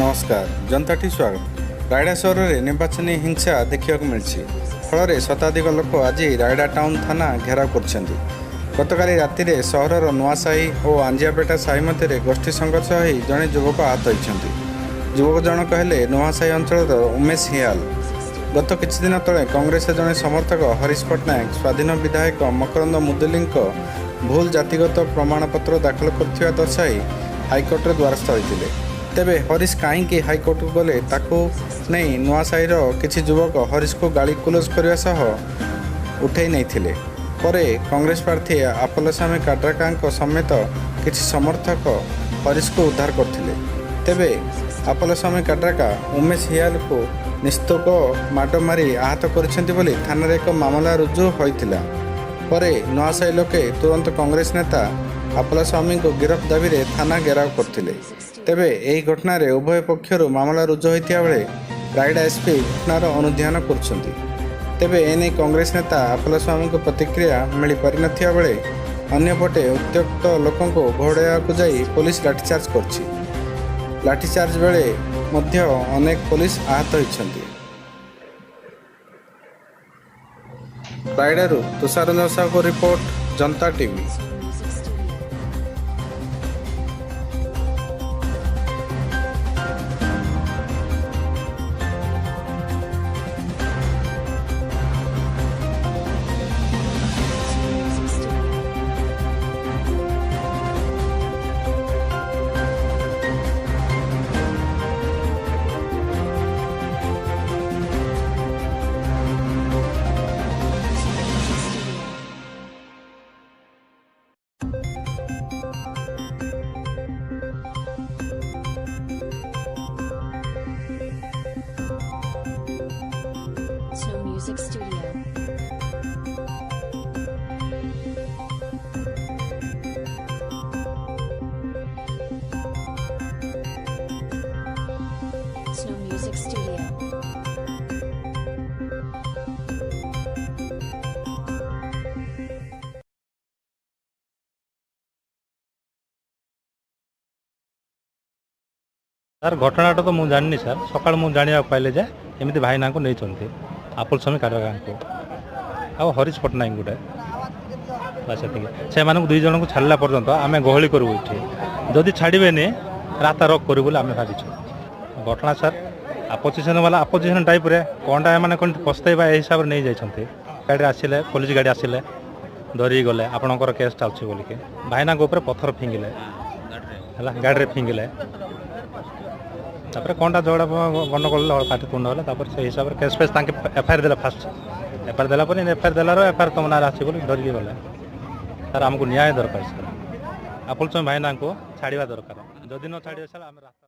नमस्कार जनताटी स्वागत। रायडा सहर में निर्वाचन हिंसा देखा मिली फल शताधिक लोक आज रायडा टाउन थाना घेराव कर गतकाली राति में सहर नुआसाही और आंजियापेटा साही मध्य गोष्ठी संघर्ष हो जड़े युवक आहत होती। युवक जनक हेले नुआसाही अंचल उमेश हियाल। गत किछि दिन तले कांग्रेस जड़े समर्थक हरीश पट्टनायक स्वाधीन विधायक मकरंद मुदुली भूल जातिगत प्रमाणपत्र दाखल कर दर्शाई हाइकोर्ट द्वारस्थ होते। तेबे हरीश कहीं हाइकोर्ट गले ताकू नहीं नुआसाहीर किछि युवक हरीश को गाड़ी क्लोज करने सह उठे नहीं परे कांग्रेस प्रार्थी आपलस्वामी काड्राका समेत किछि समर्थक हरीश को उद्धार करथिले। तेबे आपलस्वामी काड्राका उमेश हियाल को निस्तोक माड मारी आहत करिसेंति बोली थाना एक मामला रुजु होइतिला। परे नुआसाही लोके तुरंत कांग्रेस नेता आपलस्वामी को गिरफ्त दाबी रे थाना घेराव करथिले। तेबे एही घटना रे उभय पक्षर मामला रुजु होइतिया बेले रायडा एसपी घटनार अनुध्यान करछंती। तेबे एने कांग्रेस नेता आपलस्वामी को प्रतिक्रिया मिल पारि नथिया बेले अन्यपटे उत्त्यक्त लोकों को घोड़ाया को जाई पुलिस लाठीचार्ज करछि। लाठीचार्ज बेले मध्य अनेक पुलिस आहत होइछंती। रायडारू तुषार रंजन साहू को रिपोर्ट, जनता TV. Music Studio. Snow Music Studio. Sir घटना तो मुझे जानी सर सकाल मुझे जाना पाइले जे एमती भाई ना को नहीं चलते आपलस्वामी काड्राका आ हरीश पट्टनायक गोटे बस से दुई जन को छाड़ा पर्यंत आम गहली करूँ ये जदि छाड़बेनि रास्ता रोक करूँ बोले आम भावी घटना सर अपोजिशन वाला अपोजिशन टाइप रे कौनटा मैंने कौन पस्ताइबा यही हिसाब से नहीं जाते गाड़ी आसिले पुलिस गाड़ी आसिले धरिक गले आपणकर केसटा अच्छे बोलिके भाईना ऊपर पत्थर फिंगिले है गाड़ी में फिंगिले तापर कौनटा झगड़ा गंडगोल पार्टी पूर्ण होगा से हिसाब से केस फेस एफआईआर देला फास्ट एफआईआर देला एफआईआर देलार एफआईआर तुम ना आस धरिकी गले सर आमको न्याय दरकार सर आपलस्वामी भाईना को छाड़ा दरकार जदि न छाड़े सर आम रास्ता